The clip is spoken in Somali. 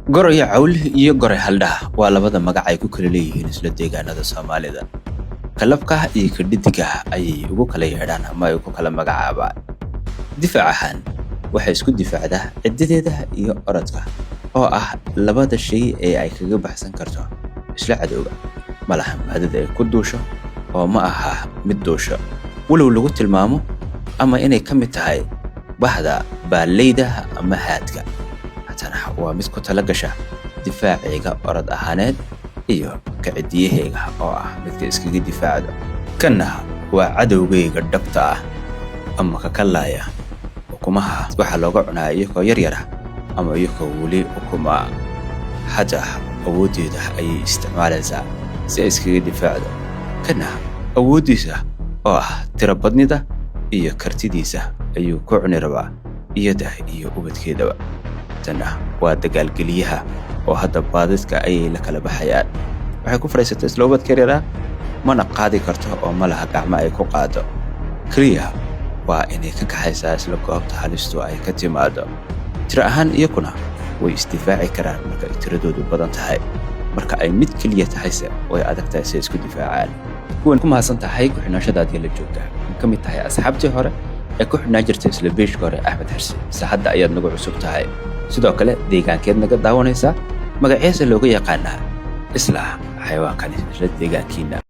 Goraya cawl iyo goray haldhaha waa labada magac ay ku kala leeyihiin isla deegaanada Soomaalida. Kalabka iyo kadhidiga ay ugu kala yeedhaan ama ay ku kala magacaabaan. Difaacahan waxay isku difaacdaa cidideeda iyo orodka oo ah labada shay ee ay kaga baxsan karto isla cadowga. Malaha maadada ay ku duusho oo ma aha mid duusho. Walow lagu tilmaamo ama inay ka mid tahay bahda baaleyda ama haadka. waa mid ku tala gasha difaaciga orod ahaaneed iyo kacidiyahayga oo ah midka iskaga difaacdo. Kana waa cadowgayga dhabta ah ama ka kalaya ukumaha waxa looga cunaa iyagoo yar ama iyagoo weli ukuma hada awoodeeda ay isticmaalaysaa si ay iskaga difaacdo. Kana awoodiisa oo ah tiro badnida iyo kartidiisa ayuu ku cuni rabaa iyada iyo ubadkeedaba. waa dagaalgeliyaha oo hadda baadidka ay la kala baxayaan. Waxay ku fariisatay isla ubadka yaryara mana qaadi karto oo malaha gacmo ay ku qaado. Kaliya waa inay ka kaxaysaa isla goobta halistu ay ka timaado. Tiro ahaan iyaguna way isdifaaci karaan marka tiradoodu badan tahay. Marka ay mid kaliya tahayse way adag tahay si isku difaacaan. Kuwan ku mahadsan tahay ku xinaashadaadii la joogta. Ka mid tahay asxaabtii hore ee ku xinaa jirtay isla beeshka hore Axmed Xirsi. Saacadda ayaad nagu cusub tahay. sidoo kale deegaankeed naga daawanaysa magaciisa looga yaqaanaa isla xayawaankan isla deegaankiina.